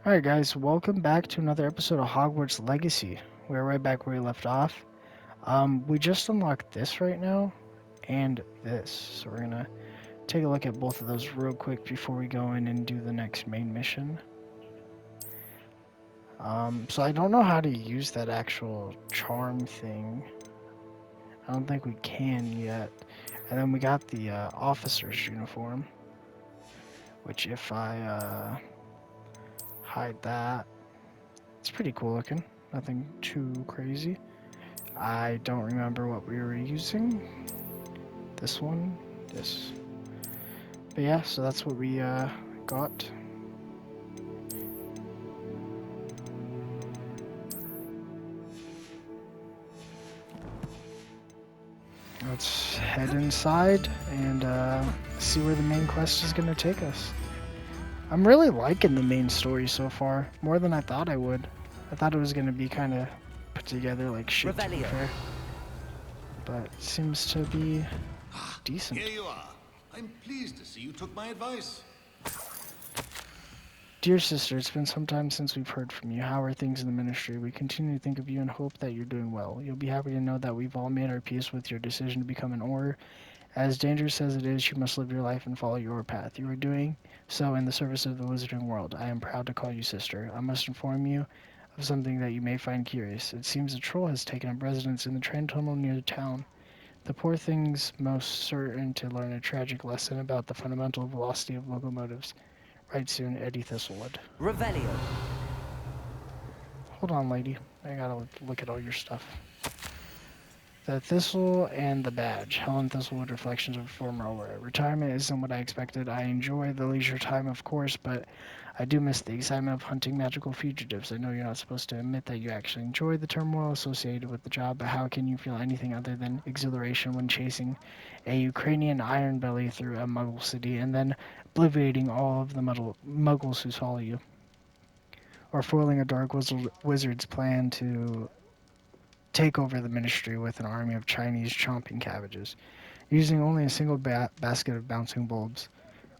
Alright guys, welcome back to another episode of Hogwarts Legacy. We're right back where we left off. We just unlocked this right now, and this. So we're gonna take a look at both of those real quick before we go in and do the next main mission. So I don't know how to use that actual charm thing. I don't think we can yet. And then we got the officer's uniform, which if I hide that, it's pretty cool looking. Nothing too crazy. I don't remember what we were using. This one, this. But yeah, so that's what we got. Let's head inside and see where the main quest is going to take us. I'm really liking the main story so far, more than I thought I would. I thought it was going to be kind of put together like shit, to be fair. But it seems to be decent. Here you are. I'm pleased to see you took my advice. Dear sister, it's been some time since we've heard from you. How are things in the ministry? We continue to think of you and hope that you're doing well. You'll be happy to know that we've all made our peace with your decision to become an Auror. As dangerous as it is, you must live your life and follow your path. You are doing so in the service of the wizarding world. I am proud to call you sister. I must inform you of something that you may find curious. It seems a troll has taken up residence in the train tunnel near the town. The poor thing's most certain to learn a tragic lesson about the fundamental velocity of locomotives. Right soon, Eddie Thistlewood. Revelio. Hold on, lady. I gotta look at all your stuff. The Thistle and the Badge. Helen Thistlewood, Reflections of a Former Auror. Retirement isn't what I expected. I enjoy the leisure time, of course, but I do miss the excitement of hunting magical fugitives. I know you're not supposed to admit that you actually enjoy the turmoil associated with the job, but how can you feel anything other than exhilaration when chasing a Ukrainian iron belly through a Muggle city and then obliterating all of the Muggles who follow you? Or foiling a dark wizard's plan to take over the ministry with an army of Chinese chomping cabbages, using only a single basket of bouncing bulbs.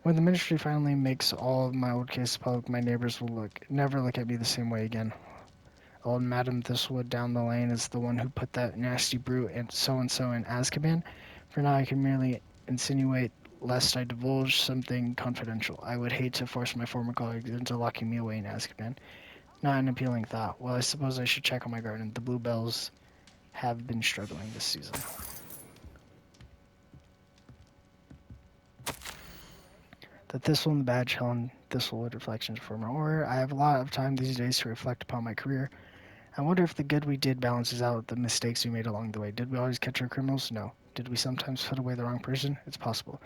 When the ministry finally makes all of my old cases public, my neighbors will never look at me the same way again. Old Madam Thistlewood down the lane is the one who put that nasty brute and so in Azkaban. For now, I can merely insinuate lest I divulge something confidential. I would hate to force my former colleagues into locking me away in Azkaban. Not an appealing thought. Well, I suppose I should check on my garden. The bluebells have been struggling this season. The Thistle and the Badge, Helen Thistlewood, Reflections from an Auror. I have a lot of time these days to reflect upon my career. I wonder if the good we did balances out the mistakes we made along the way. Did we always catch our criminals? No. Did we sometimes put away the wrong person? It's possible.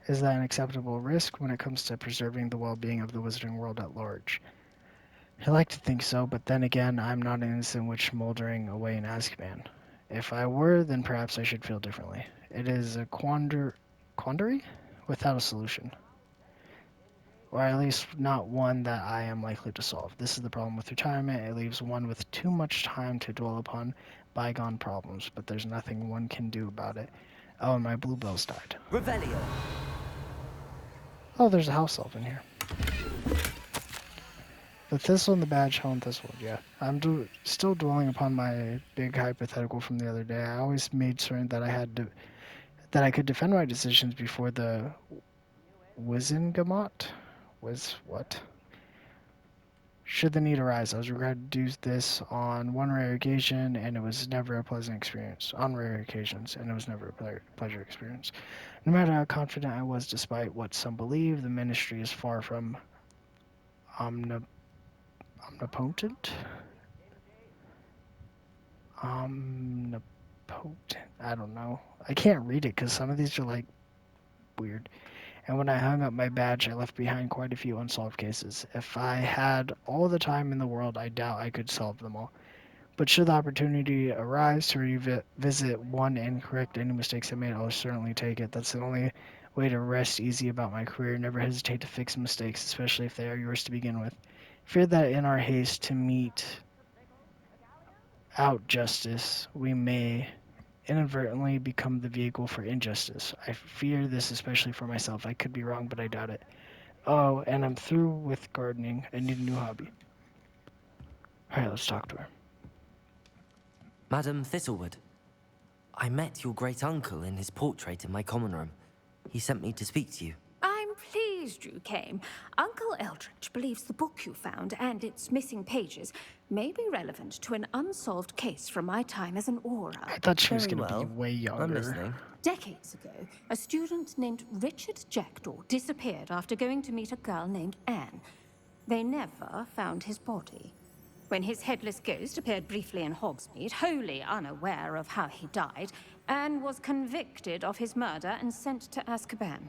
Is that an acceptable risk when it comes to preserving the well-being of the wizarding world at large? I like to think so, but then again, I'm not an innocent witch moldering away in Azkaban. If I were, then perhaps I should feel differently. It is a quandary without a solution. Or at least not one that I am likely to solve. This is the problem with retirement. It leaves one with too much time to dwell upon bygone problems, but there's nothing one can do about it. Oh, and my bluebells died. Revelio. Oh, there's a house elf in here. The Thistle and the Badge, Helen Thistlewood, yeah. I'm still dwelling upon my big hypothetical from the other day. I always made certain that I could defend my decisions before the Wizengamot. What? Should the need arise, I was required to do this on one rare occasion, and it was never a pleasant experience. On rare occasions, and it was never a pleasure experience. No matter how confident I was, despite what some believe, the ministry is far from omnipotent. Omnipotent. I don't know. I can't read it because some of these are like weird. And when I hung up my badge, I left behind quite a few unsolved cases. If I had all the time in the world, I doubt I could solve them all. But should the opportunity arise to revisit one and correct any mistakes I made, I'll certainly take it. That's the only way to rest easy about my career. Never hesitate to fix mistakes, especially if they are yours to begin with. Fear that in our haste to mete out justice, we may inadvertently become the vehicle for injustice. I fear this especially for myself. I could be wrong, but I doubt it. Oh, and I'm through with gardening. I need a new hobby. Alright, let's talk to her. Madam Thistlewood, I met your great-uncle in his portrait in my common room. He sent me to speak to you. I'm pleased you came. Uncle Eldridge believes the book you found and its missing pages may be relevant to an unsolved case from my time as an aura. I thought she was Very going to well. be way younger. I'm listening. Decades ago, a student named Richard JACKDAWS disappeared after going to meet a girl named Anne. They never found his body. When his headless ghost appeared briefly in Hogsmeade, wholly unaware of how he died, Anne was convicted of his murder and sent to Azkaban.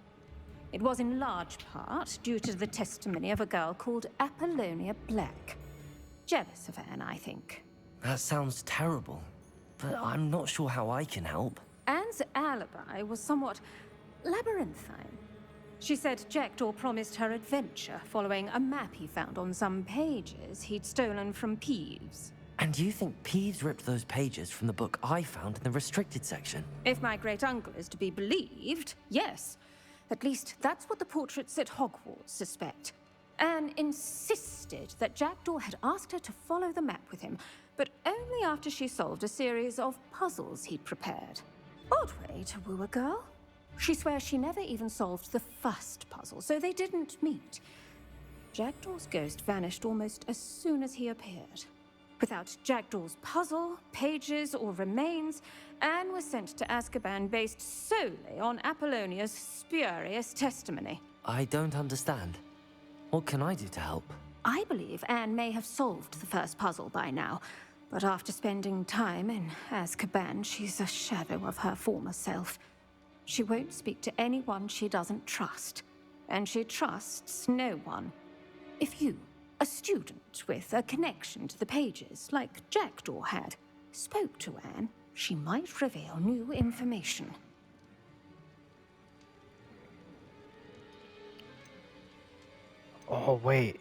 It was in large part due to the testimony of a girl called Apollonia Black. Jealous of Anne, I think. That sounds terrible, but I'm not sure how I can help. Anne's alibi was somewhat labyrinthine. She said JACKDAWS promised her adventure following a map he found on some pages he'd stolen from Peeves. And you think Peeves ripped those pages from the book I found in the restricted section? If my great-uncle is to be believed, yes. At least that's what the portraits at Hogwarts suspect. Anne insisted that JACKDAWS had asked her to follow the map with him, but only after she solved a series of puzzles he'd prepared. Odd way to woo a girl. She swears she never even solved the first puzzle, so they didn't meet. JACKDAWS' ghost vanished almost as soon as he appeared. Without JACKDAWS' puzzle, pages, or remains, Anne was sent to Azkaban based solely on Apollonia's spurious testimony. I don't understand. What can I do to help? I believe Anne may have solved the first puzzle by now, but after spending time in Azkaban, she's a shadow of her former self. She won't speak to anyone she doesn't trust, and she trusts no one. If you, a student with a connection to the pages, like JACKDAWS had, spoke to Anne, she might reveal new information. Oh, wait.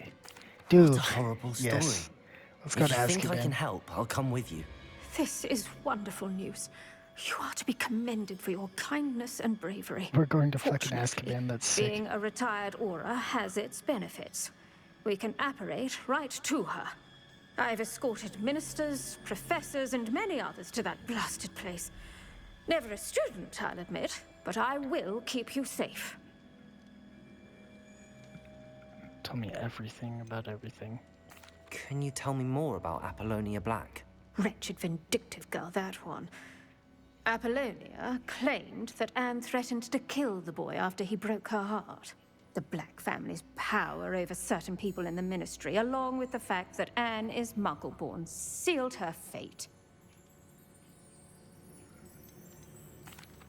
Dude. What a horrible story. Yes. Let's go If to you think I Azkaban. can help, I'll come with you. This is wonderful news. You are to be commended for your kindness and bravery. We're going to fucking Fortunately, Azkaban. That's sick. being a retired aura has its benefits. We can apparate right to her. I've escorted ministers, professors, and many others to that blasted place. Never a student, I'll admit, but I will keep you safe. Tell me everything about everything. Can you tell me more about Apollonia Black? Wretched, vindictive girl, that one. Apollonia claimed that Anne threatened to kill the boy after he broke her heart. The Black family's power over certain people in the Ministry, along with the fact that Anne is Muggle-born, sealed her fate.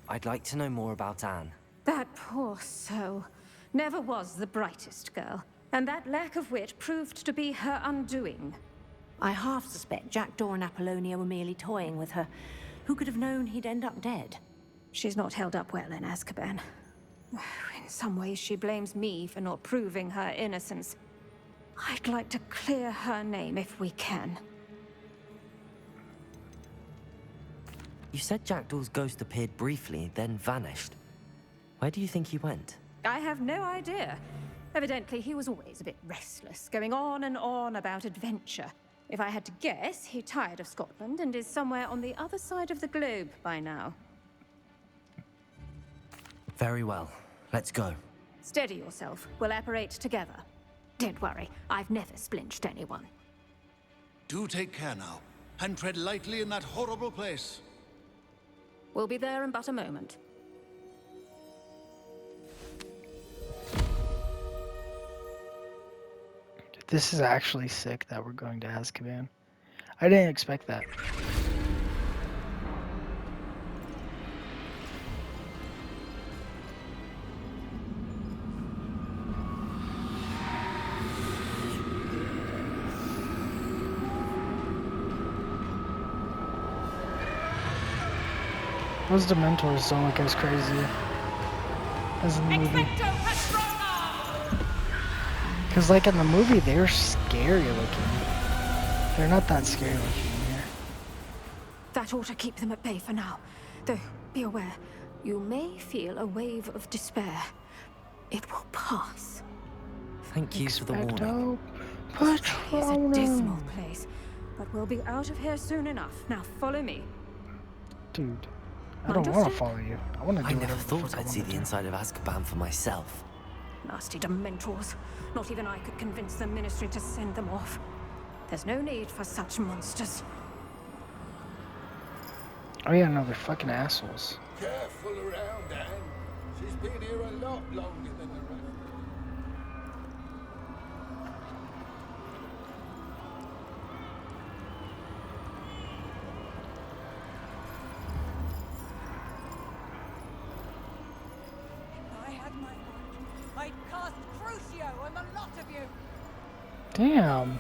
I'd like to know more about Anne. That poor soul never was the brightest girl, and that lack of wit proved to be her undoing. I half suspect JACKDAWS and Apollonia were merely toying with her. Who could have known he'd end up dead? She's not held up well in Azkaban. In some ways, she blames me for not proving her innocence. I'd like to clear her name if we can. You said JACKDAWS' ghost appeared briefly, then vanished. Where do you think he went? I have no idea. Evidently, he was always a bit restless, going on and on about adventure. If I had to guess, he tired of Scotland and is somewhere on the other side of the globe by now. Very well. Let's go. Steady yourself. We'll apparate together. Don't worry, I've never splinched anyone. Do take care now, and tread lightly in that horrible place. We'll be there in but a moment. This is actually sick that we're going to Azkaban. I didn't expect that. Those Dementors don't look as crazy as in the movie. Because like in the movie, they're scary looking. They're not that scary looking here. That ought to keep them at bay for now. Though, be aware, you may feel a wave of despair. It will pass. Thank you for the warning. Expecto It's a dismal Patronum. place, but we'll be out of here soon enough. Now follow me. Dude, I Mind don't your want to step. follow you. I want to do I never whatever the thought fuck I I'd see want the to do. inside of Azkaban for myself. Nasty Dementors. Not even I could convince the Ministry to send them off. There's no need for such monsters. Oh yeah, no, they're fucking assholes. Careful around, Anne. She's been here a lot longer than the rest. If I had my wand, I'd cast Crucio on the lot of you. Damn.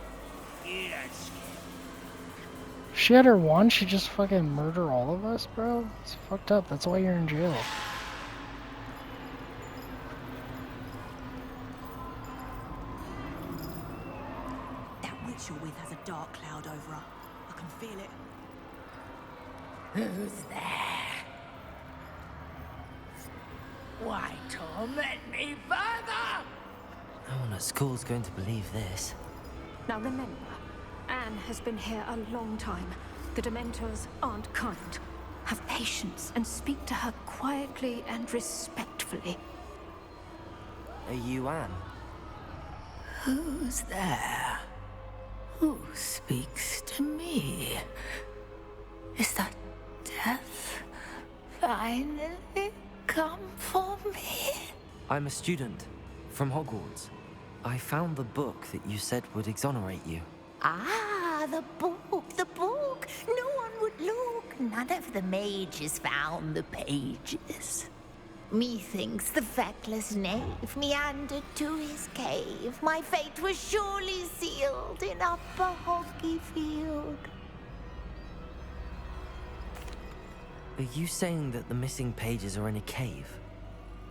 If she had her wand, she'd just fucking murder all of us, bro. It's fucked up. That's why you're in jail. That witch you're with has a dark cloud over her. I can feel it. Who's there? Why torment me further? No one at school's going to believe this. Now remember, Anne has been here a long time. The Dementors aren't kind. Have patience and speak to her quietly and respectfully. Are you Anne? Who's there? Who speaks to me? Is that death finally come for me? I'm a student from Hogwarts. I found the book that you said would exonerate you. Ah, the book, the book. No one would look. None of the mages found the pages. Methinks the feckless knave meandered to his cave. My fate was surely sealed in Upper Hoggy Field. Are you saying that the missing pages are in a cave?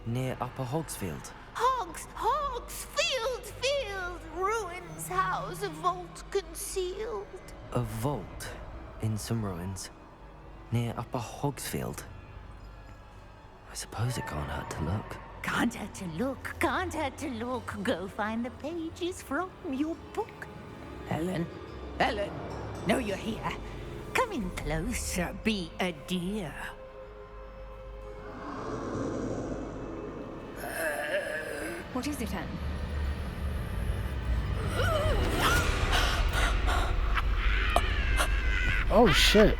Near Upper Hogsfield? Field, ruins house, a vault concealed. A vault in some ruins? Near Upper Hogsfield? I suppose it can't hurt to look. Can't hurt to look. Go find the pages from your book. Ellen, no, you're here. Come in closer, be a dear. What is it, Anne? Oh shit.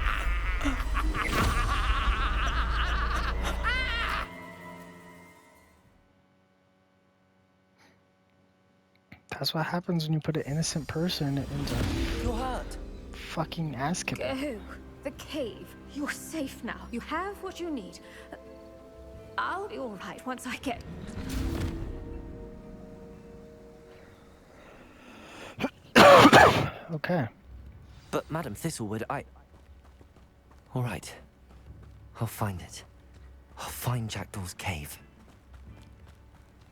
That's what happens when you put an innocent person into You're hurt. fucking Azkaban. Go. The cave. You're safe now. You have what you need. I'll be all right once I get... Okay. But Madam Thistlewood, All right. I'll find it. I'll find Jackdaw's cave.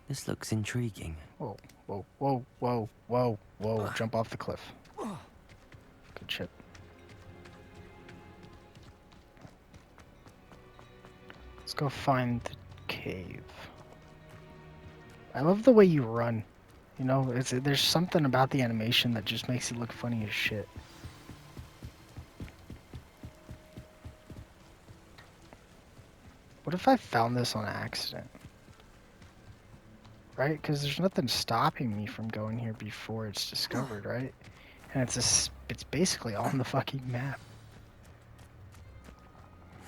This looks intriguing. Whoa, whoa, whoa, whoa, whoa, whoa. Jump off the cliff. Good shit. Let's go find the cave. I love the way you run. You know, there's something about the animation that just makes it look funny as shit. What if I found this on accident? Right? Because there's nothing stopping me from going here before it's discovered, right? And it's basically on the fucking map.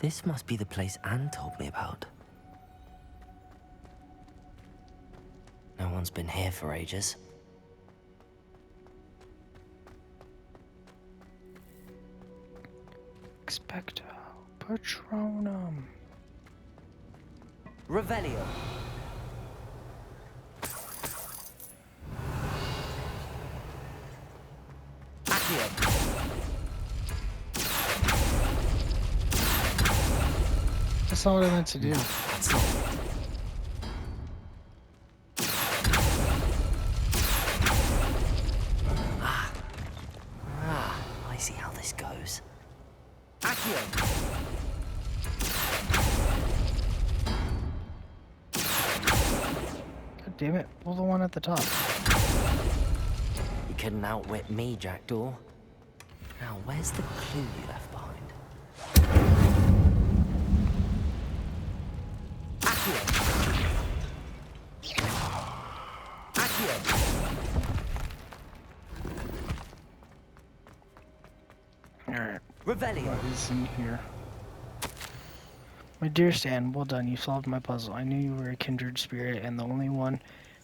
This must be the place Anne told me about. No one's been here for ages. Expecto Patronum. Revelio. Accio. That's not what I meant to do. That's not it. I see how this goes. Accio. God damn it. Pull the one at the top. couldn't outwit me, Jackdaw. Now, where's the clue you left behind? Alright. Revelio. What is in here? My dear Stan, well done. You solved my puzzle. I knew you were a kindred spirit and the only one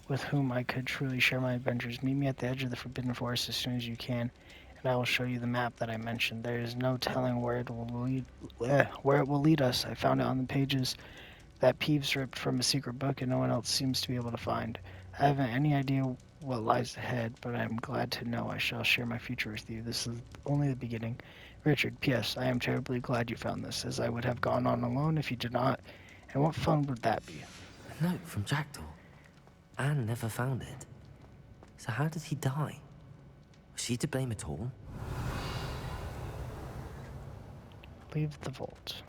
with whom I could truly share my adventures. Meet me at the edge of the Forbidden Forest as soon as you can, and I will show you the map that I mentioned. There is no telling where it will lead us. I found it on the pages that Peeves ripped from a secret book and no one else seems to be able to find. I haven't any idea what lies ahead, but I am glad to know I shall share my future with you. This is only the beginning. Richard, P.S. I am terribly glad you found this, as I would have gone on alone if you did not. And what fun would that be? A note from Jackdaw. Anne never found it. So how did he die? Was she to blame at all? Leave the vault.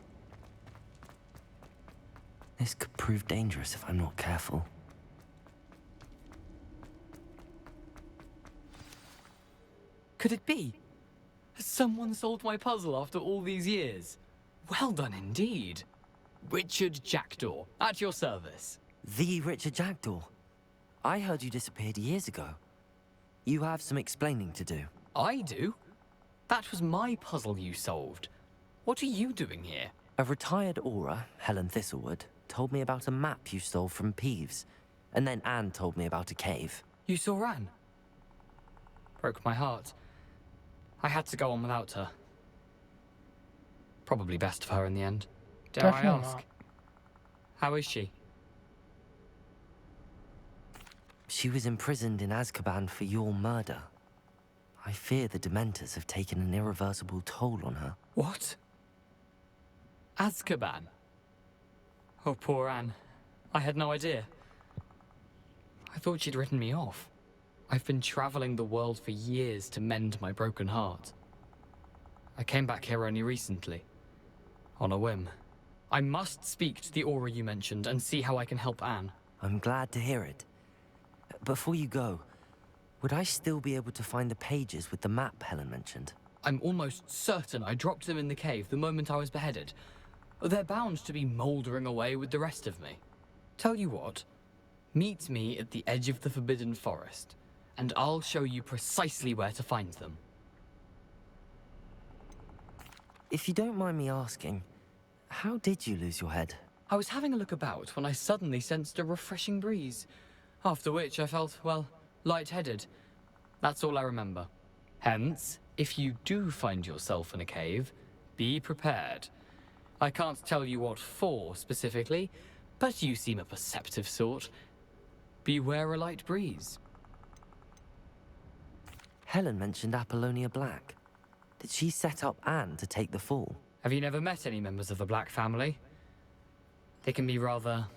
This could prove dangerous if I'm not careful. Could it be? Has someone solved my puzzle after all these years? Well done indeed. Richard Jackdaw, at your service. The Richard Jackdaw. I heard you disappeared years ago. You have some explaining to do. I do? That was my puzzle you solved. What are you doing here? A retired aura, Helen Thistlewood, told me about a map you stole from Peeves. And then Anne told me about a cave. You saw Anne? Broke my heart. I had to go on without her. Probably best of her in the end. Dare I Definitely ask? not. How is she? She was imprisoned in Azkaban for your murder. I fear the Dementors have taken an irreversible toll on her. What? Azkaban? Oh, poor Anne. I had no idea. I thought she'd written me off. I've been traveling the world for years to mend my broken heart. I came back here only recently. On a whim. I must speak to the aura you mentioned and see how I can help Anne. I'm glad to hear it. Before you go, would I still be able to find the pages with the map Helen mentioned? I'm almost certain I dropped them in the cave the moment I was beheaded. They're bound to be mouldering away with the rest of me. Tell you what, meet me at the edge of the Forbidden Forest, and I'll show you precisely where to find them. If you don't mind me asking, how did you lose your head? I was having a look about when I suddenly sensed a refreshing breeze, after which I felt, well, lightheaded. That's all I remember. Hence, if you do find yourself in a cave, be prepared. I can't tell you what for specifically, but you seem a perceptive sort. Beware a light breeze. Helen mentioned Apollonia Black. Did she set up Anne to take the fall? Have you never met any members of the Black family? They can be rather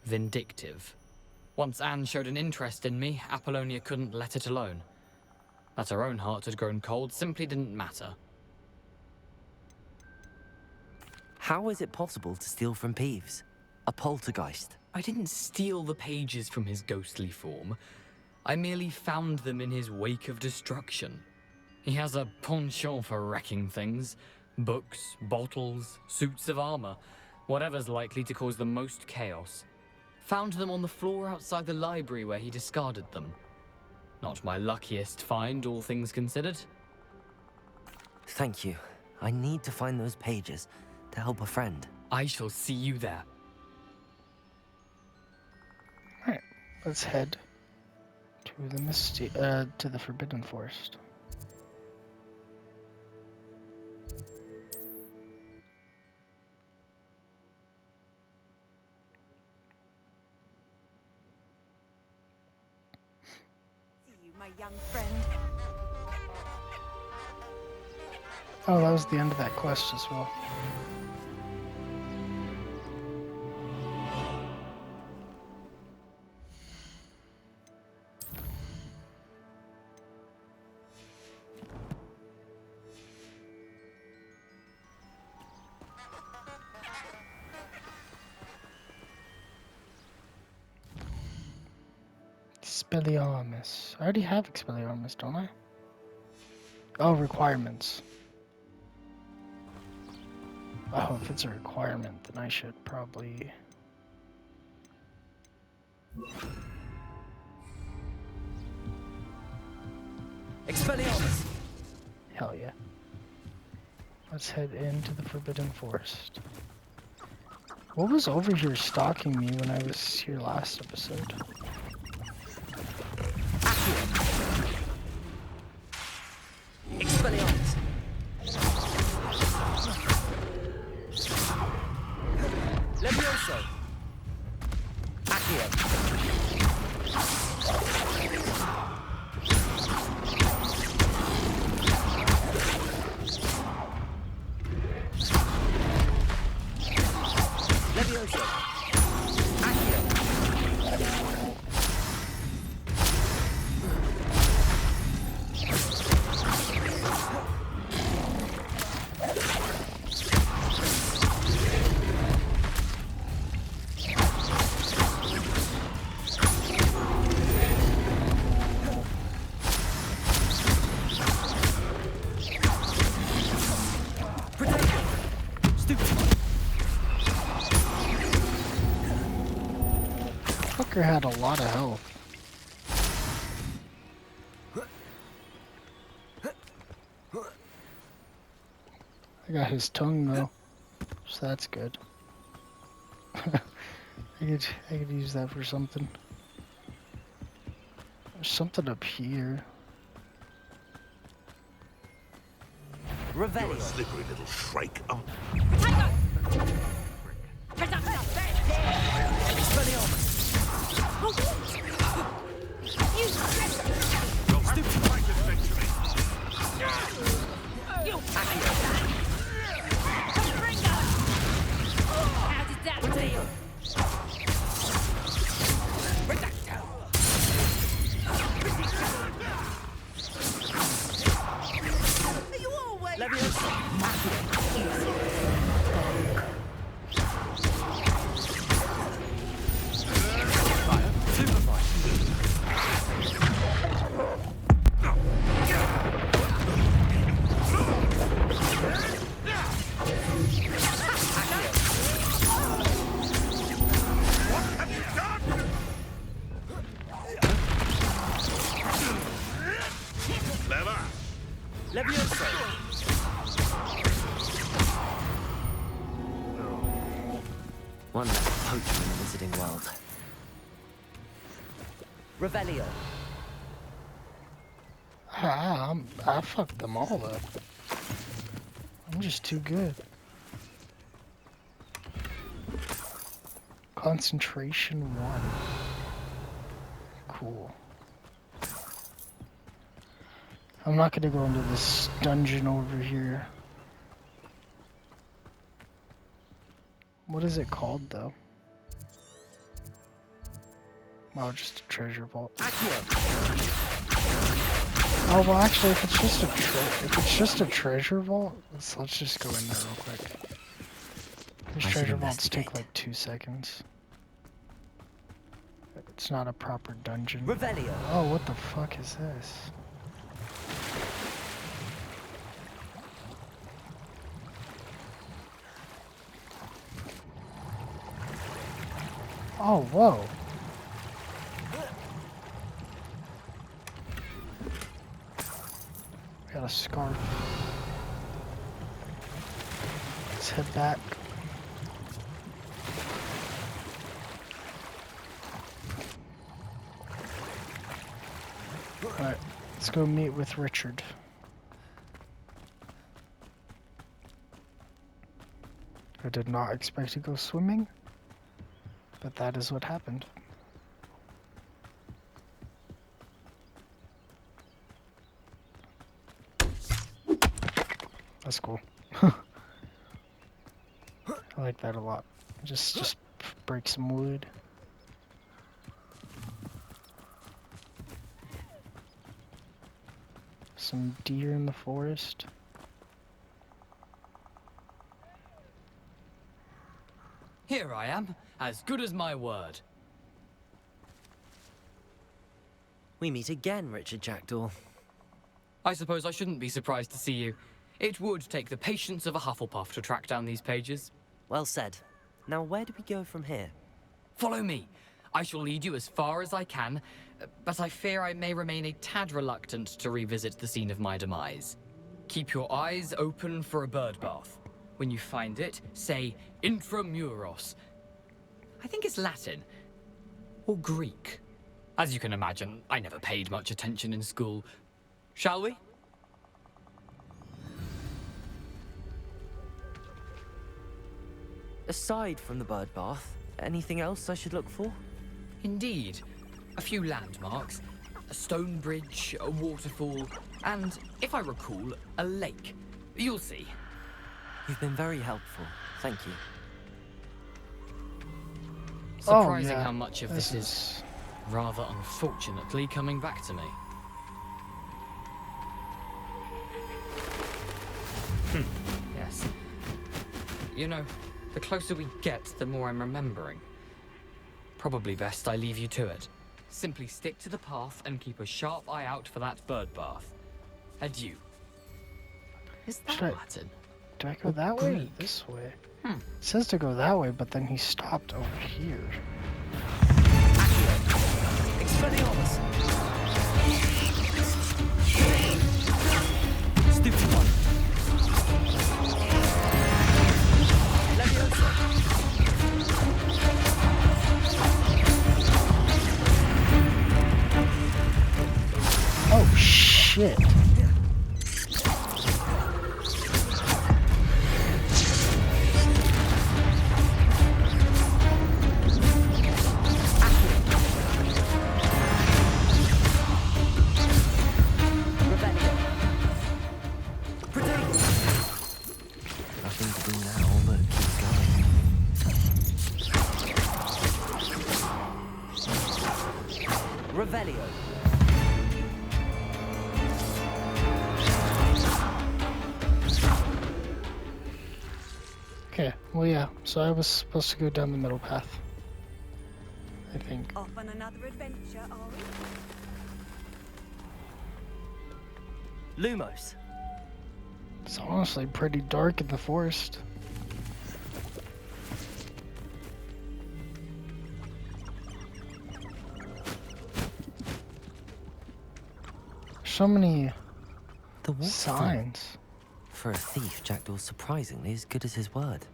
vindictive. Once Anne showed an interest in me, Apollonia couldn't let it alone. That her own heart had grown cold simply didn't matter. How is it possible to steal from Peeves? A poltergeist? I didn't steal the pages from his ghostly form. I merely found them in his wake of destruction. He has a penchant for wrecking things. Books, bottles, suits of armor. Whatever's likely to cause the most chaos. Found them on the floor outside the library where he discarded them. Not my luckiest find, all things considered. Thank you. I need to find those pages to help a friend. I shall see you there. Alright, let's head to the Forbidden Forest. My young friend. Oh, that was the end of that quest as well. Expelliarmus. I already have Expelliarmus, don't I? Oh, requirements. Oh, if it's a requirement, then I should probably... Expelliarmus! Hell yeah. Let's head into the Forbidden Forest. What was over here stalking me when I was here last episode? Expelliarmus! Levioso! Accio! Levioso! Accio! Fucker had a lot of health. I got his tongue though, so that's good. I could use that for something. There's something up here. You're a slippery little shrike. Oh. Levioso! One less poacher in the Wizarding World. Revelio. I fucked them all up. I'm just too good. Concentration 1. Cool. I'm not gonna go into this dungeon over here. What is it called though? Oh, just a treasure vault. Oh well, actually, if it's just a treasure vault, let's just go in there real quick. These treasure vaults take like 2 seconds. It's not a proper dungeon. Revelio. Oh, what the fuck is this? Oh, whoa. Got a scarf. Let's head back. Alright, let's go meet with Richard. I did not expect to go swimming, but that is what happened. That's cool. I like that a lot. Just break some wood. Some deer in the forest. Here I am, as good as my word. We meet again, Richard Jackdaw. I suppose I shouldn't be surprised to see you. It would take the patience of a Hufflepuff to track down these pages. Well said. Now, where do we go from here? Follow me. I shall lead you as far as I can, but I fear I may remain a tad reluctant to revisit the scene of my demise. Keep your eyes open for a bird bath. When you find it, say intramuros. I think it's Latin. Or Greek. As you can imagine, I never paid much attention in school. Shall we? Aside from the bird bath, anything else I should look for? Indeed. A few landmarks, a stone bridge, a waterfall, and, if I recall, a lake. You'll see. You've been very helpful. Thank you. Surprising yeah. how much of this is, rather unfortunately, coming back to me. Yes. You know, the closer we get, the more I'm remembering. Probably best I leave you to it. Simply stick to the path and keep a sharp eye out for that bird bath. Adieu. Is that Should I- Latin? Do I go that way or Greek. this way? Hmm. It says to go that way, but then he stopped over here. Expelliarmus! Stupid one! Leviosa! Oh shit! Nothing to do now but keep going. Revelio. Okay, well yeah, so I was supposed to go down the middle path. I think. Off on another adventure, are we? Lumos. It's honestly pretty dark in the forest. So many The waterfall. signs. For a thief, Jackdaw's surprisingly as good as his word.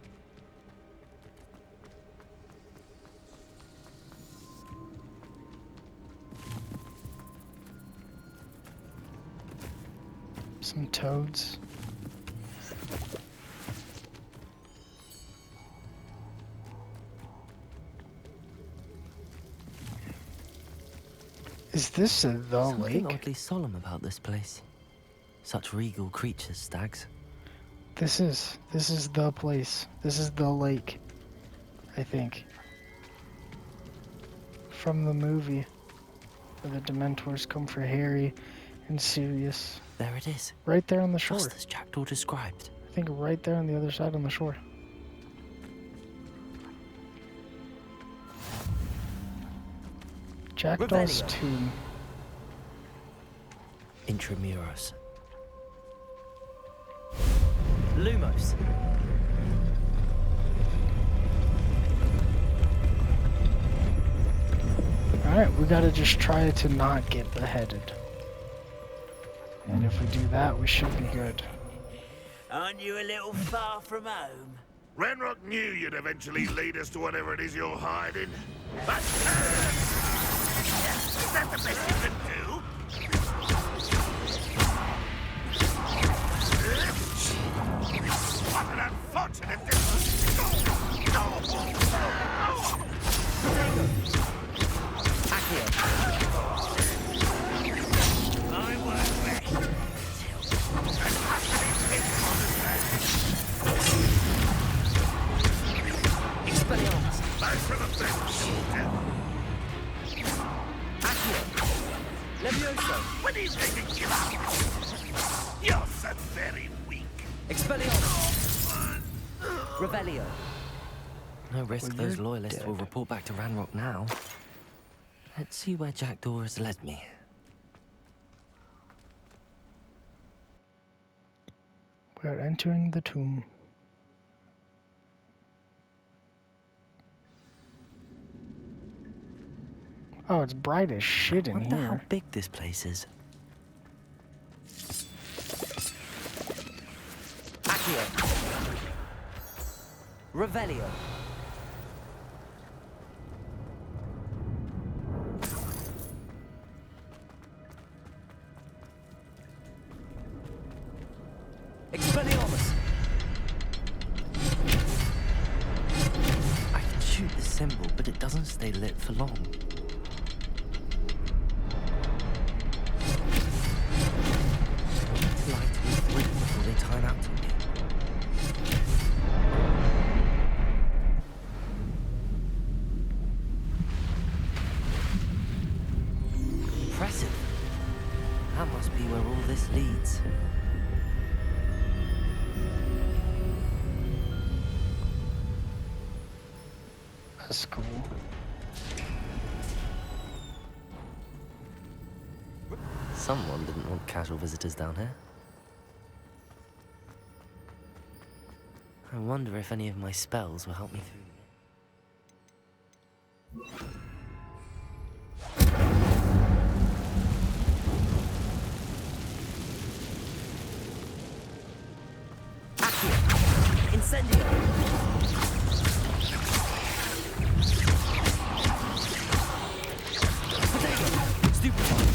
Some toads. Is this the Something lake? oddly solemn about this place. Such regal creatures, stags. This is the place. This is the lake. I think. From the movie. Where the Dementors come for Harry and Sirius. There it is. Right there on the shore. Just as Jackdaw described. I think right there on the other side on the shore. Jackdaw's Revelio. tomb. Intramuros. Lumos. Alright, we gotta just try to not get beheaded. And if we do that, we should be good. Aren't you a little far from home? Ranrock knew you'd eventually lead us to whatever it is you're hiding. But is that the best you can do? What an unfortunate My word, Expelliarmus. Back from the bench, soldier. Levioso. When are you going to give up? You're so very weak. Expelliarmus. Revelio. No risk Well, those you're loyalists will dead. report back to Ranrock now. Let's see where Jackdaw has led me. We're entering the tomb. Oh, it's bright as shit in Wonder how here. big this place is. Accio. Revelio. Expelliarmus. I can shoot the symbol, but it doesn't stay lit for long. Light will blink before they time out to me. Impressive. That must be where all this leads. That's cool. Someone didn't want casual visitors down here. I wonder if any of my spells will help me through. Accio. Incendio. Potato. Stupefy.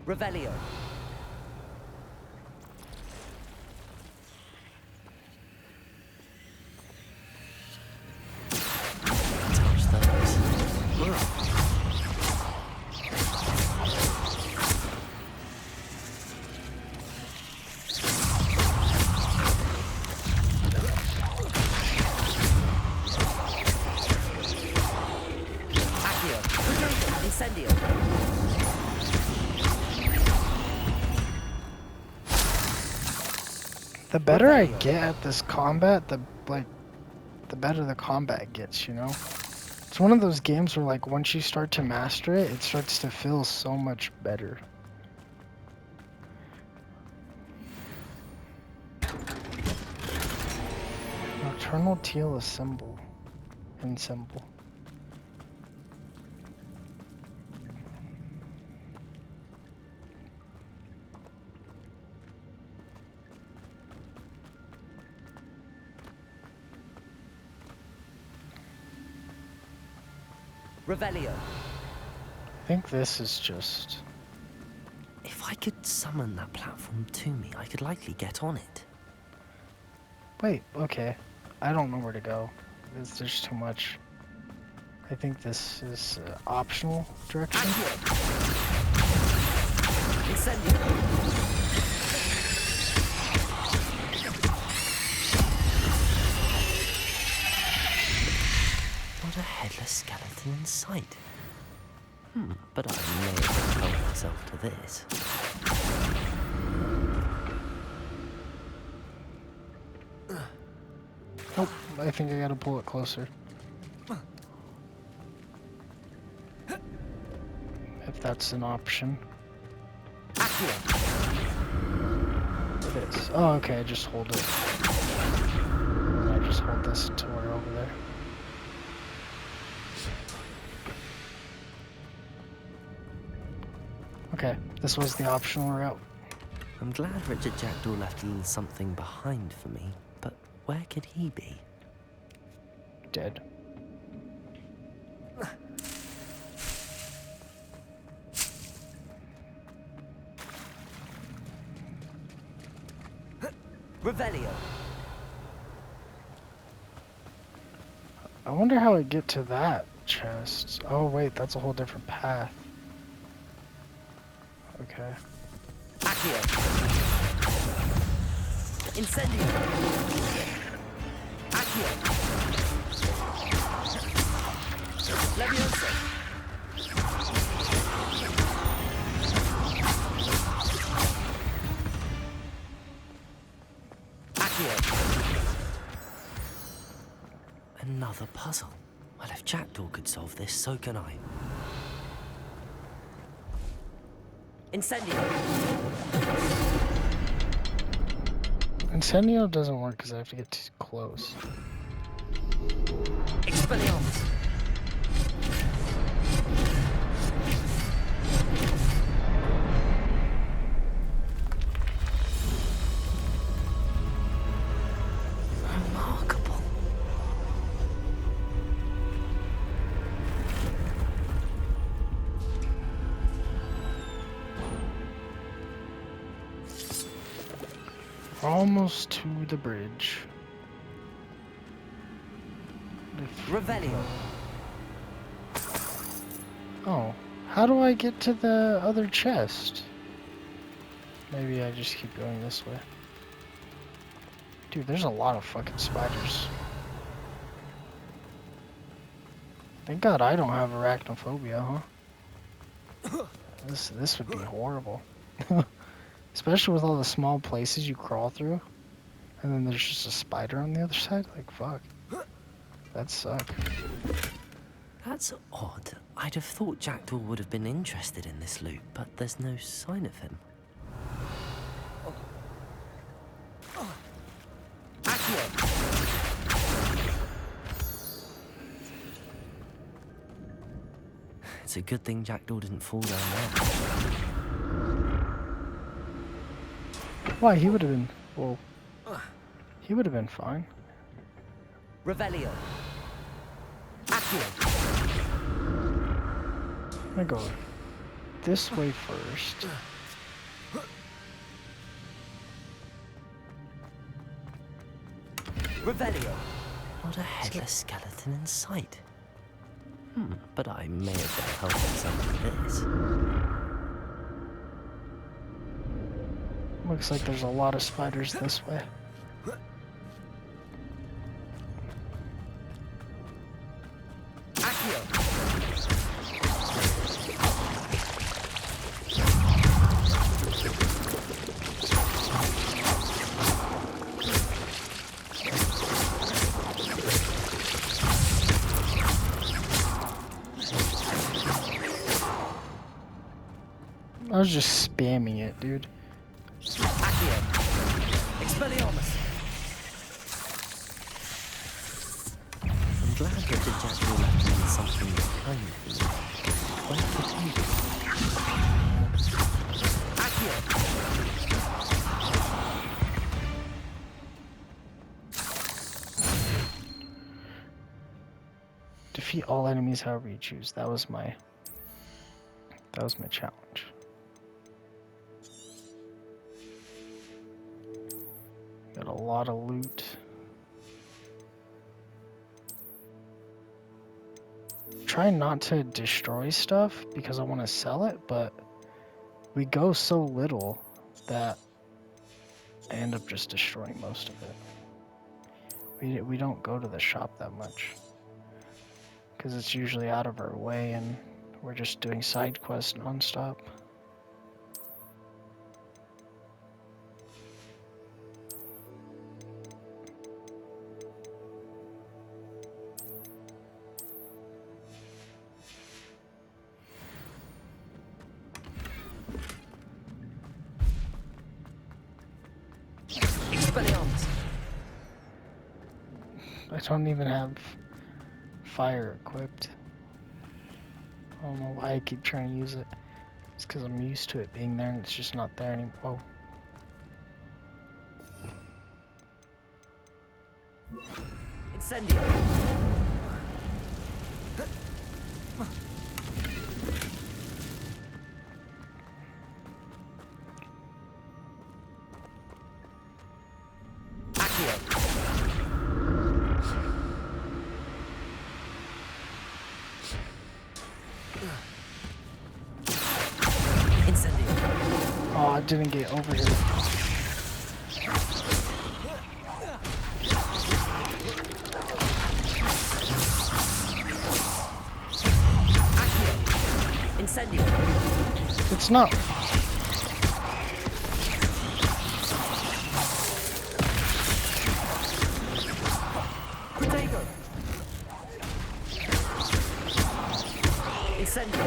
Revelio. Touch those. Accio. Incendio. The better I get at this combat, the better the combat gets, you know? It's one of those games where like once you start to master it, it starts to feel so much better. Nocturnal teal symbol. Symbol. Revelio. I think this is just... If I could summon that platform to me, I could likely get on it. Wait, okay. I don't know where to go. There's too much. I think this is optional direction. Incendio. Not a headless skeleton in sight. But I may have told myself to this. Nope, I think I gotta pull it closer. If that's an option. It is. Oh, okay, just hold it. I just hold this until we're over there. Okay, this was the optional route. I'm glad Richard Jackdaw left a little something behind for me, but where could he be? Dead. Revelio. I wonder how I get to that chest. Oh wait, that's a whole different path. Okay. Accio. Incendio. Accio. Leviosa. Accio. Another puzzle. Well, if Jackdaw could solve this, so can I. Incendio! Incendio doesn't work because I have to get too close. Expelliarmus! Remarkable. Almost to the bridge. Revelio. Oh, how do I get to the other chest? Maybe I just keep going this way. Dude, there's a lot of fucking spiders. Thank God I don't have arachnophobia, huh? This would be horrible. Especially with all the small places you crawl through. And then there's just a spider on the other side. Like, fuck. That'd suck. That's odd. I'd have thought Jackdaw would have been interested in this loot, but there's no sign of him. It's a good thing Jackdaw didn't fall down there. Why, he would have been... Well... He would have been fine. Revelio. Accio. I'm gonna go this way first. Revelio. Not a headless skeleton in sight. But I may have been helping some of this. Looks like there's a lot of spiders this way. I was just spamming it, dude. Accio. Expelliarmus. I'm glad that the Jackdaw left me something behind me. What could you do? Accio. Defeat all enemies however you choose. That was my challenge. Got a lot of loot. Try not to destroy stuff because I want to sell it, but we go so little that I end up just destroying most of it. We don't go to the shop that much because it's usually out of our way and we're just doing side quests non-stop. I don't even have fire equipped. I don't know why I keep trying to use it. It's because I'm used to it being there and it's just not there anymore. Oh. Incendio. Oh, I didn't get over here. Incendio. It's not. Incendio!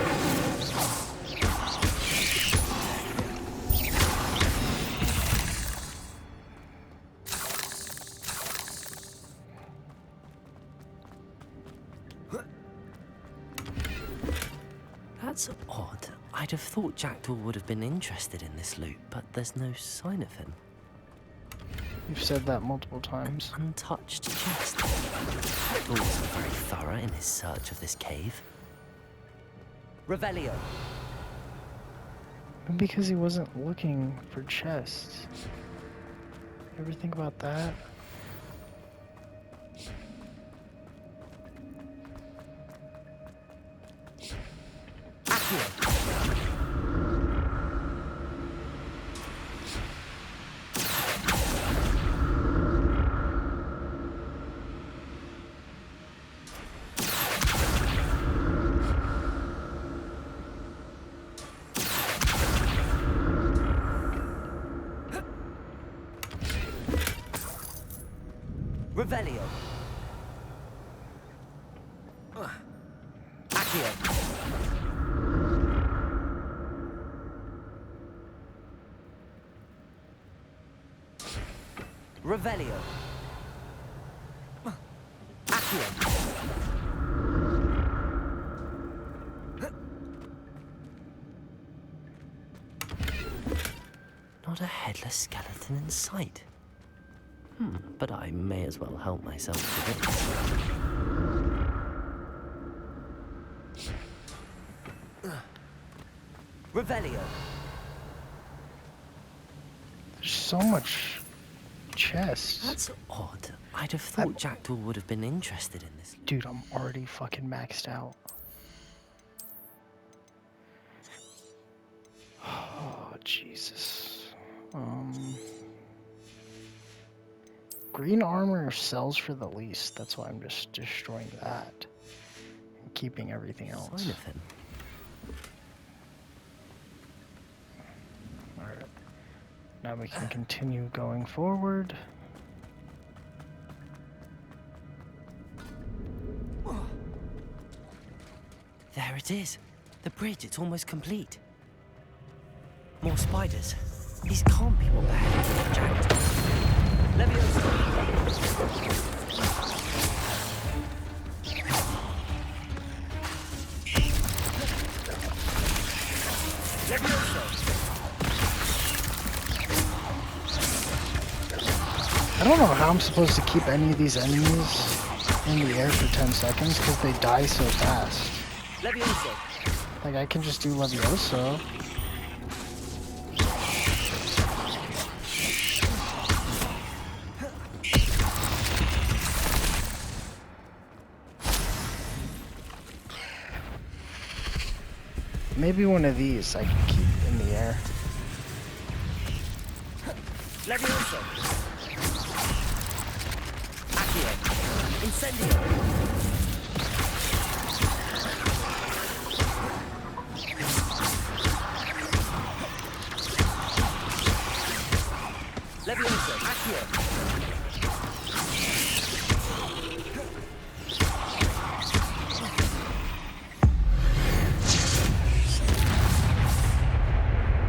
That's odd. I'd have thought Jackdaw would have been interested in this loot, but there's no sign of him. You've said that multiple times. Untouched chest. Jackdaw wasn't very thorough in his search of this cave. Revelio. Because he wasn't looking for chests. You ever think about that? Revelio. Accio. Revelio. Accio. Not a headless skeleton in sight. But I may as well help myself to this. Revelio. There's so much chests. That's odd. I'd have thought Jackdaw would have been interested in this. Dude, I'm already fucking maxed out. Oh, Jesus. Green armor sells for the least. That's why I'm just destroying that. And keeping everything else. Sign of him. Alright. Now we can continue going forward. There it is. The bridge, it's almost complete. More spiders. These can't be what the hell Jackdaw. Leviosa. I don't know how I'm supposed to keep any of these enemies in the air for 10 seconds because they die so fast. Leviosa. Like, I can just do Leviosa. Maybe one of these I can keep in the air. Leviosa. Accio. Incendio. Leviosa. Accio.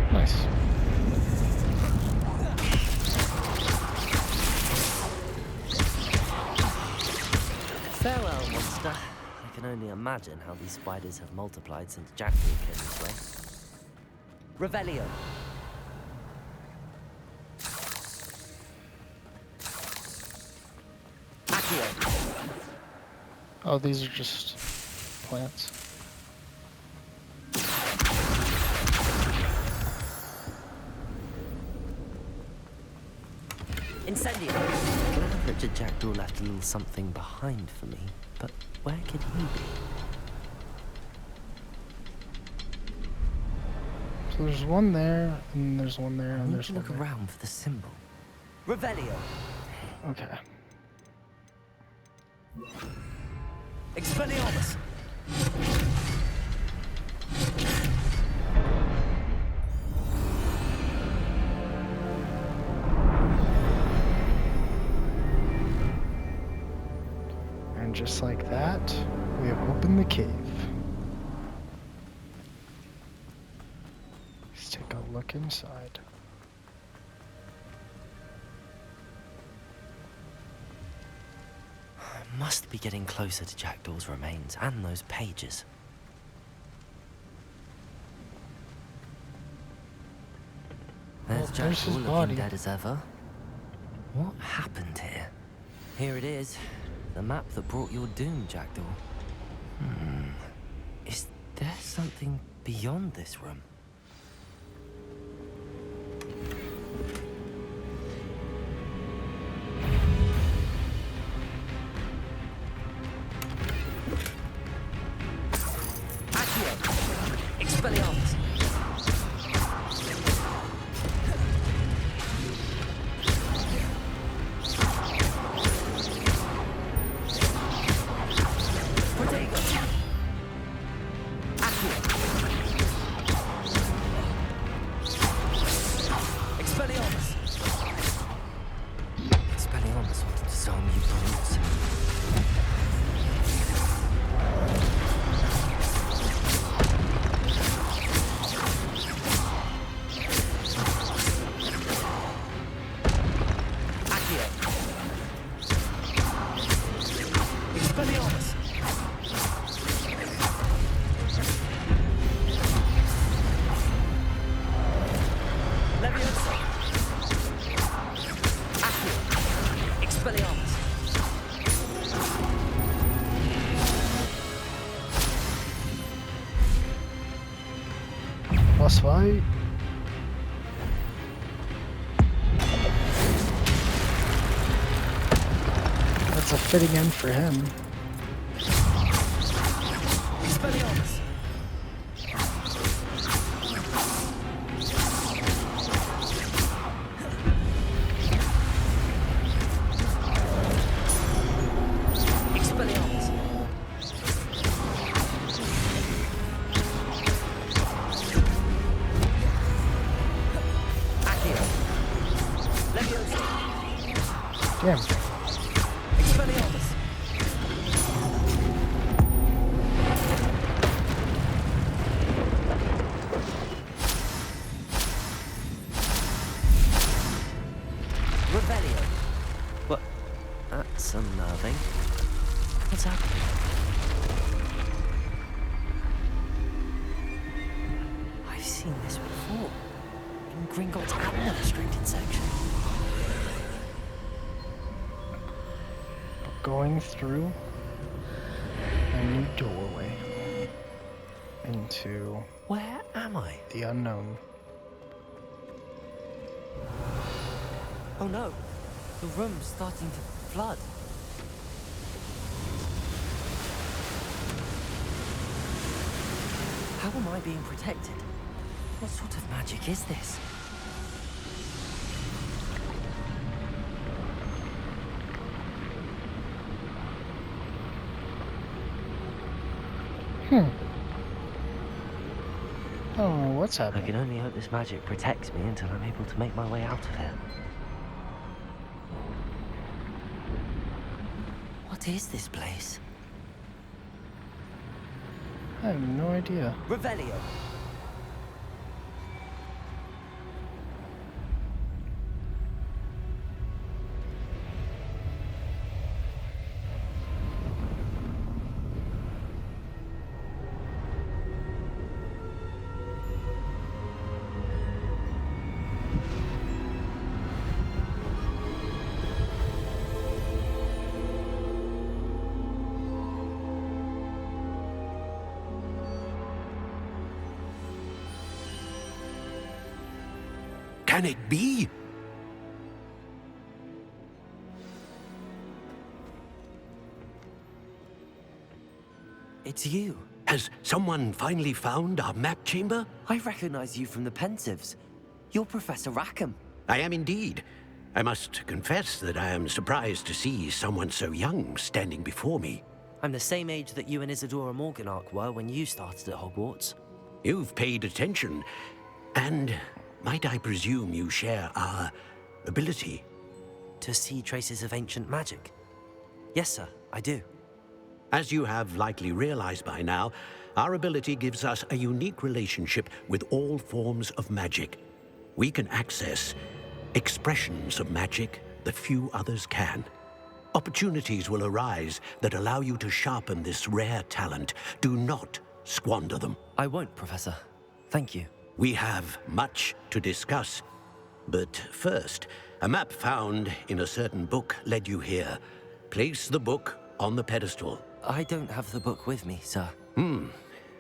Nice. Farewell, monster. I can only imagine how these spiders have multiplied since Jackdaw came this way. Revelio. Accio. Oh, these are just plants. Incendio. Glad that Jackdaw left a little something behind for me, but where could he be? So there's one there, and there's one there, I and need there's to one look there. around for the symbol. Revelio. Okay. Expelliarmus. And just like that, we have opened the cave. look inside. I must be getting closer to JACKDAWS' remains and those pages. There's there's his JACKDAW body. looking dead as ever. What happened here? Here it is. The map that brought your doom, JACKDAW. Is there something beyond this room? Expelliarmus! Expelliarmus wanted to disarm you brutes. Expelliarmus! Leviosa! Accio! Expelliarmus! Boss fight. That's a fitting end for him. Expelliarmus! Expelliarmus! Accio! Leviosa! Damn. Expelliarmus! Revelio! What? That's unnerving. What's happening? I've seen this before. In Gringotts administrated section. Going through a new doorway into Where am I? the unknown. Oh no! The room's starting to flood. How am I being protected? What sort of magic is this? I don't know what's I happening. can only hope this magic protects me until I'm able to make my way out of here. What is this place? I have no idea. Revelio! Can it be? It's you. Has someone finally found our map chamber? I recognize you from the Pensieves. You're Professor Rackham. I am indeed. I must confess that I am surprised to see someone so young standing before me. I'm the same age that you and Isadora Morganach were when you started at Hogwarts. You've paid attention, and might I presume you share our ability? To see traces of ancient magic? Yes, sir, I do. As you have likely realized by now, our ability gives us a unique relationship with all forms of magic. we can access expressions of magic that few others can. Opportunities will arise that allow you to sharpen this rare talent. Do not squander them. I won't, Professor. Thank you. We have much to discuss. But first, a map found in a certain book led you here. Place the book on the pedestal. I don't have the book with me, sir.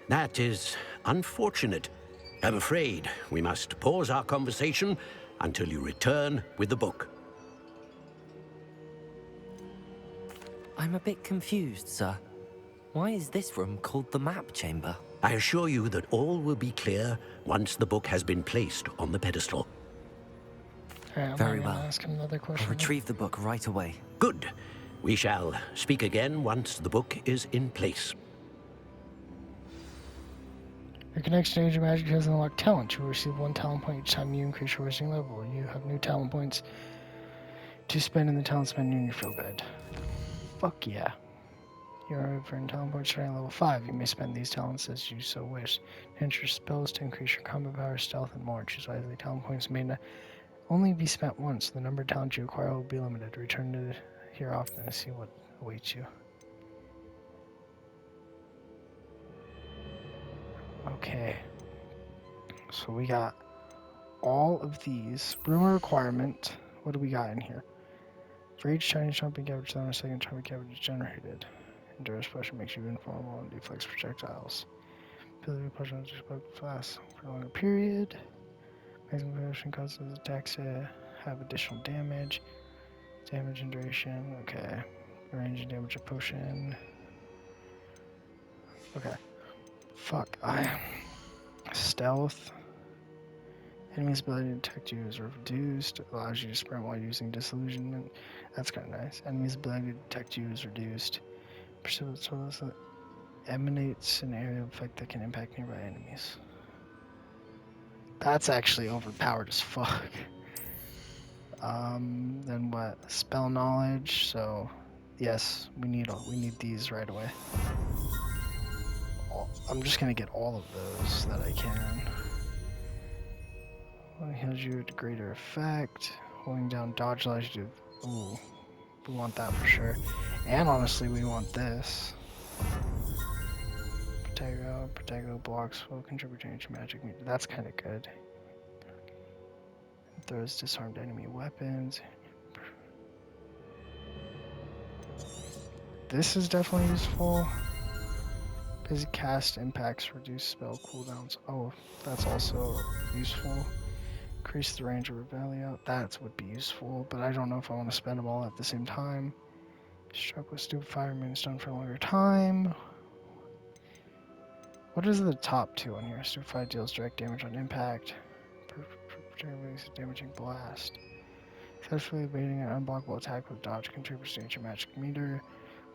That is unfortunate. I'm afraid we must pause our conversation until you return with the book. I'm a bit confused, sir. Why is this room called the map chamber? I assure you that all will be clear once the book has been placed on the pedestal. Very well. Ask him another question. I'll retrieve the book right away. Good. We shall speak again once the book is in place. Your connection to Age of Magic has unlocked talent. You will receive 1 talent point each time you increase your wizarding level. You have new talent points to spend in the talents menu in your field guide. Fuck yeah. You are earning talent points starting at level 5. You may spend these talents as you so wish. Enter your spells to increase your combat power, stealth, and more. Choose wisely. Talent points may only be spent once. The number of talents you acquire will be limited. Return to here often to see what awaits you. Okay. So we got all of these. Rumor requirement. What do we got in here? For each Chinese jumping cabbage, then a second jumping cabbage is generated. Endurance potion makes you invulnerable and deflects projectiles. Ability potion is fast for a longer period. Maximum potion causes attacks to have additional damage. Damage and duration. Okay. Range and damage of potion. Okay. Fuck. Stealth. Enemy's ability to detect you is reduced. It allows you to sprint while using disillusionment. That's kind of nice. Enemy's ability to detect you is reduced. Pursuit source that emanates an area of effect that can impact nearby enemies. That's actually overpowered as fuck. Then what? Spell knowledge. So, yes, we need these right away. I'm just gonna get all of those that I can. One heals you to greater effect. Holding down dodge allows you to. Ooh, we want that for sure. And honestly, we want this. Protego blocks will contribute to your magic. That's kind of good. It throws disarmed enemy weapons. This is definitely useful. Basic cast impacts reduce spell cooldowns. Oh, that's also useful. Increase the range of Revelio. That would be useful, but I don't know if I want to spend them all at the same time. Struck with stupid fire means stun for a longer time. What is the top two on here? Stupefy deals direct damage on impact. Particularly damaging blast. Successfully evading an unblockable attack with dodge contributes to your magic meter.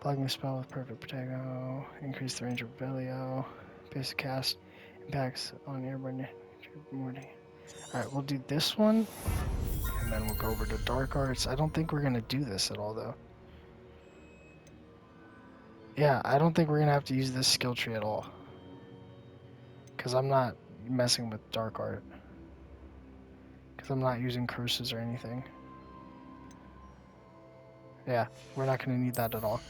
Blocking a spell with perfect protego. Increase the range of Revelio. Basic cast impacts on airborne morning. Alright, we'll do this one. And then we'll go over to Dark Arts. I don't think we're gonna do this at all though. Yeah, I don't think we're gonna have to use this skill tree at all. Because I'm not messing with Dark Art. Because I'm not using curses or anything. Yeah, we're not going to need that at all.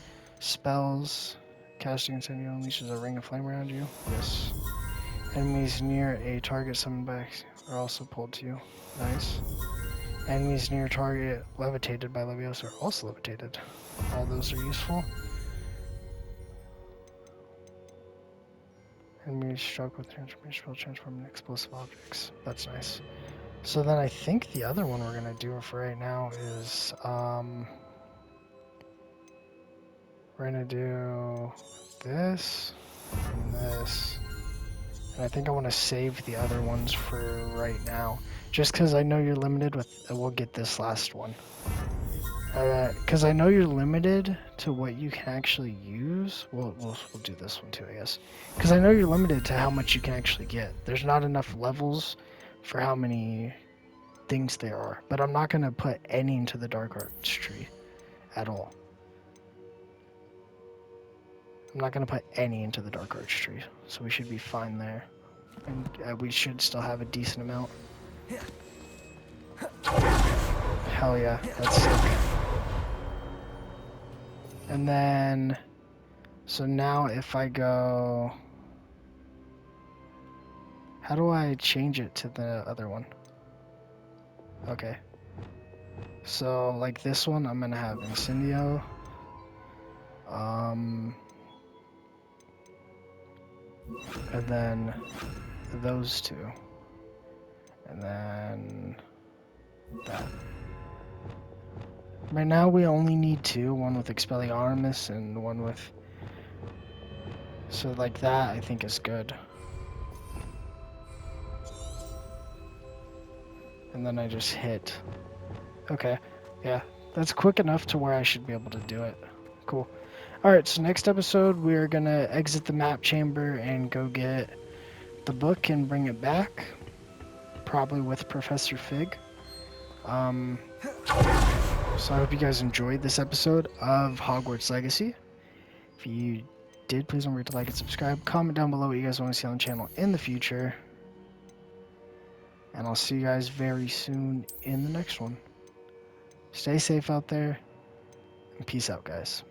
Spells. Casting Incendio unleashes a ring of flame around you. Yes. Enemies near a target summoned back are also pulled to you. Nice. Enemies near target levitated by Leviosa are also levitated. All those are useful. Enemies struck with transformation will transform into explosive objects. That's nice. So then I think the other one we're going to do for right now is, we're going to do this and this. And I think I want to save the other ones for right now. Just because I know you're limited with, we'll get this last one. Because I know you're limited to what you can actually use. We'll do this one too, I guess. Because I know you're limited to how much you can actually get. There's not enough levels for how many things there are. But I'm not going to put any into the Dark Arts tree at all. I'm not going to put any into the Dark Arts tree. So we should be fine there. And we should still have a decent amount. Hell yeah, that's sick. And then, so now if I go, how do I change it to the other one? Okay. So like this one, I'm gonna have Incendio. And then those two. And then that. Right now we only need two, one with Expelliarmus and one with... So like that I think is good. And then I just hit. Okay, yeah, that's quick enough to where I should be able to do it. Cool. Alright, so next episode we're gonna exit the map chamber and go get the book and bring it back. Probably with Professor Fig. So I hope you guys enjoyed this episode of Hogwarts Legacy. If you did, please don't forget to like and subscribe. Comment down below what you guys want to see on the channel in the future. And I'll see you guys very soon in the next one. Stay safe out there, and peace out, guys.